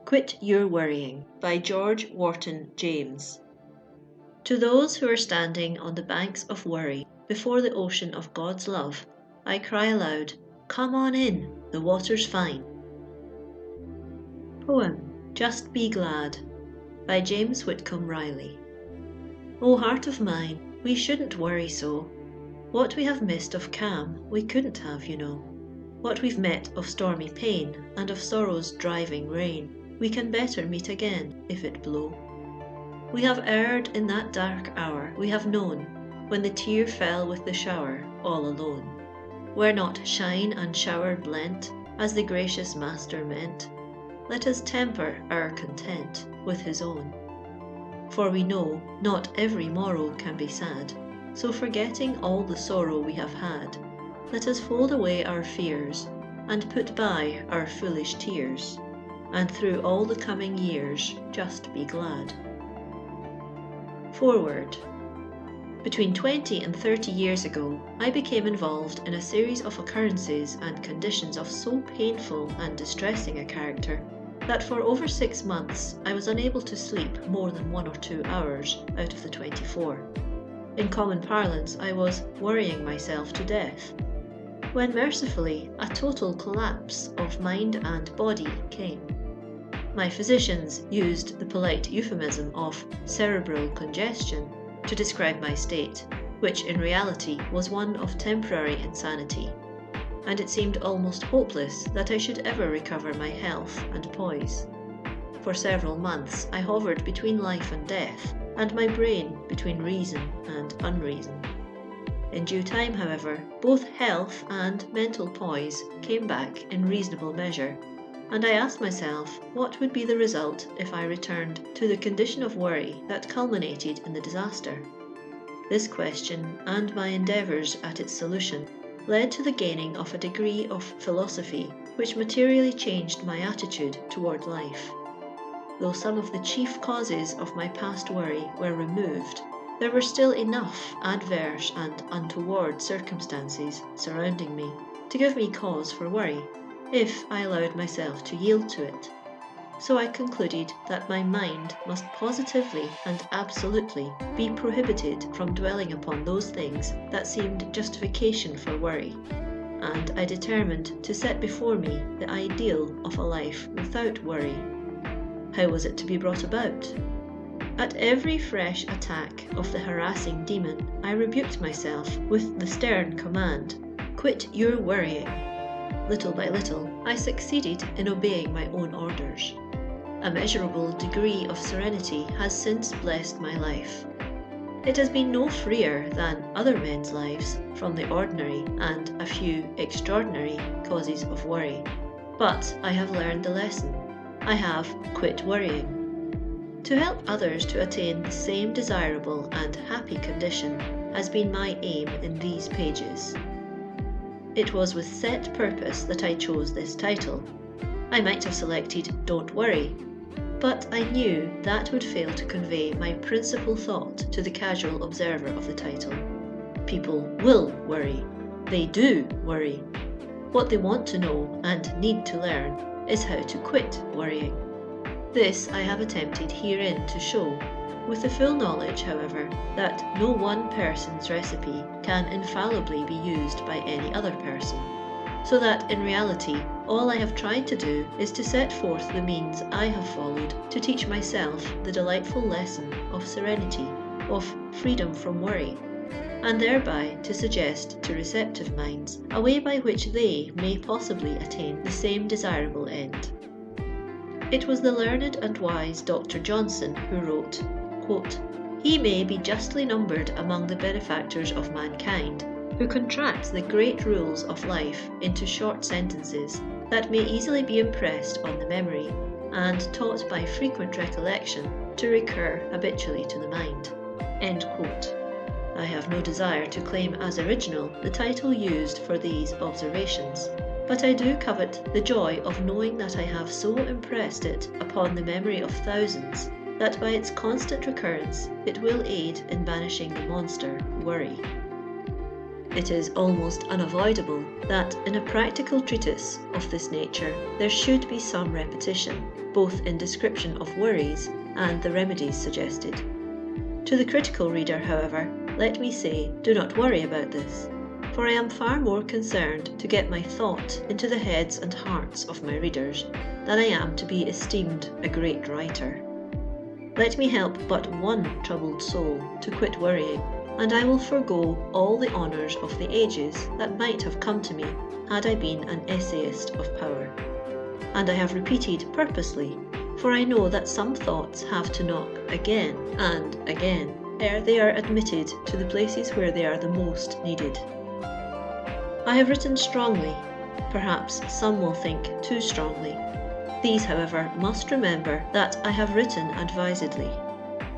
Quit Your Worrying by George Wharton James. To those who are standing on the banks of worry before the ocean of God's love, I cry aloud, "Come on in, the water's fine." Poem Just Be Glad by James Whitcomb Riley. O heart of mine, we shouldn't worry so. What we have missed of calm we couldn't have, you know. What we've met of stormy pain and of sorrow's driving rain, we can better meet again if it blow. We have erred in that dark hour we have known, when the tear fell with the shower all alone. Were not shine and shower blent, as the gracious Master meant, let us temper our content with his own. For we know not every morrow can be sad, so forgetting all the sorrow we have had, let us fold away our fears, and put by our foolish tears, and through all the coming years just be glad. Foreword. Between 20 and 30 years ago, I became involved in a series of occurrences and conditions of so painful and distressing a character that for over 6 months I was unable to sleep more than 1 or 2 hours out of the 24. In common parlance, I was worrying myself to death, when mercifully a total collapse of mind and body came. My physicians used the polite euphemism of cerebral congestion to describe my state, which in reality was one of temporary insanity, and it seemed almost hopeless that I should ever recover my health and poise. For several months I hovered between life and death, and my brain between reason and unreason. In due time, however, both health and mental poise came back in reasonable measure, and I asked myself what would be the result if I returned to the condition of worry that culminated in the disaster. This question, and my endeavours at its solution, led to the gaining of a degree of philosophy which materially changed my attitude toward life. Though some of the chief causes of my past worry were removed, there were still enough adverse and untoward circumstances surrounding me to give me cause for worry, if I allowed myself to yield to it. So I concluded that my mind must positively and absolutely be prohibited from dwelling upon those things that seemed justification for worry, and I determined to set before me the ideal of a life without worry. How was it to be brought about? At every fresh attack of the harassing demon, I rebuked myself with the stern command, "Quit your worrying." Little by little, I succeeded in obeying my own orders. A measurable degree of serenity has since blessed my life. It has been no freer than other men's lives from the ordinary and a few extraordinary causes of worry. But I have learned the lesson. I have quit worrying. To help others to attain the same desirable and happy condition has been my aim in these pages. It was with set purpose that I chose this title. I might have selected "Don't Worry," but I knew that would fail to convey my principal thought to the casual observer of the title. People will worry. They do worry. What they want to know and need to learn is how to quit worrying. This I have attempted herein to show, with the full knowledge, however, that no one person's recipe can infallibly be used by any other person, so that in reality all I have tried to do is to set forth the means I have followed to teach myself the delightful lesson of serenity, of freedom from worry, and thereby to suggest to receptive minds a way by which they may possibly attain the same desirable end. It was the learned and wise Dr. Johnson who wrote, quote, "He may be justly numbered among the benefactors of mankind, who contracts the great rules of life into short sentences that may easily be impressed on the memory, and taught by frequent recollection to recur habitually to the mind." End quote. I have no desire to claim as original the title used for these observations, but I do covet the joy of knowing that I have so impressed it upon the memory of thousands that by its constant recurrence it will aid in banishing the monster, worry. It is almost unavoidable that in a practical treatise of this nature there should be some repetition, both in description of worries and the remedies suggested. To the critical reader, however, let me say, do not worry about this, for I am far more concerned to get my thought into the heads and hearts of my readers than I am to be esteemed a great writer. Let me help but one troubled soul to quit worrying, and I will forego all the honours of the ages that might have come to me had I been an essayist of power. And I have repeated purposely, for I know that some thoughts have to knock again and again ere they are admitted to the places where they are the most needed. I have written strongly, perhaps some will think too strongly. These, however, must remember that I have written advisedly.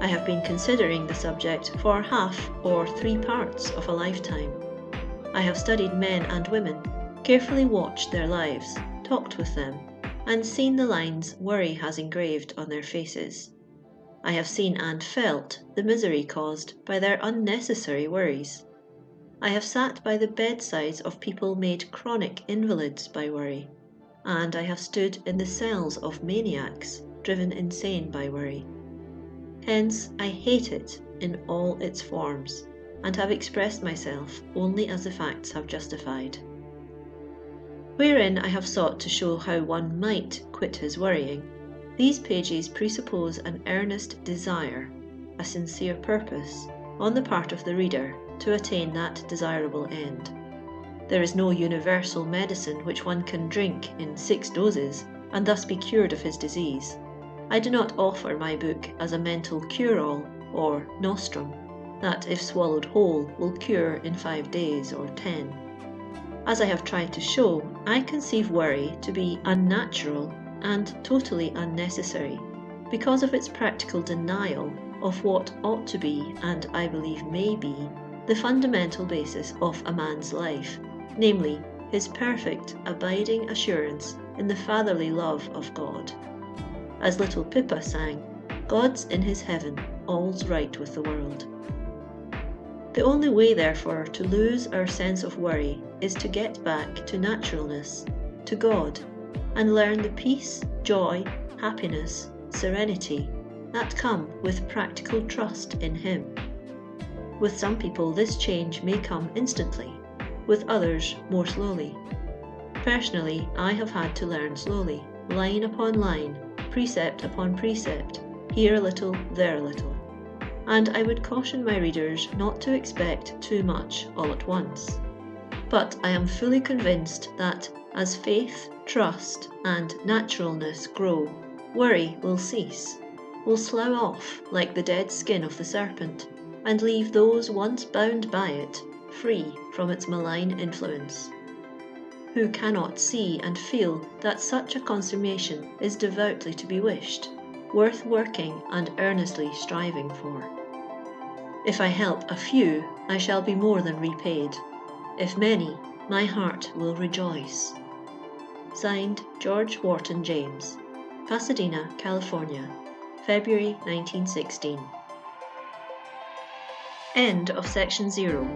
I have been considering the subject for half or 3 parts of a lifetime. I have studied men and women, carefully watched their lives, talked with them, and seen the lines worry has engraved on their faces. I have seen and felt the misery caused by their unnecessary worries. I have sat by the bedsides of people made chronic invalids by worry, and I have stood in the cells of maniacs driven insane by worry. Hence, I hate it in all its forms, and have expressed myself only as the facts have justified. Wherein I have sought to show how one might quit his worrying, these pages presuppose an earnest desire, a sincere purpose, on the part of the reader to attain that desirable end. There is no universal medicine which one can drink in 6 doses and thus be cured of his disease. I do not offer my book as a mental cure-all or nostrum, that if swallowed whole will cure in 5 days or 10. As I have tried to show, I conceive worry to be unnatural and totally unnecessary because of its practical denial of what ought to be, and I believe may be, the fundamental basis of a man's life, namely, his perfect, abiding assurance in the fatherly love of God. As little Pippa sang, "God's in his heaven, all's right with the world." The only way, therefore, to lose our sense of worry is to get back to naturalness, to God, and learn the peace, joy, happiness, serenity that come with practical trust in Him. With some people this change may come instantly, with others more slowly. Personally, I have had to learn slowly, line upon line, precept upon precept, here a little, there a little. And I would caution my readers not to expect too much all at once. But I am fully convinced that as faith, trust, and naturalness grow, worry will cease, will slough off like the dead skin of the serpent, and leave those once bound by it free from its malign influence. Who cannot see and feel that such a consummation is devoutly to be wished, worth working and earnestly striving for? If I help a few, I shall be more than repaid. If many, my heart will rejoice. Signed, George Wharton James, Pasadena, California, February 1916. End of section 0.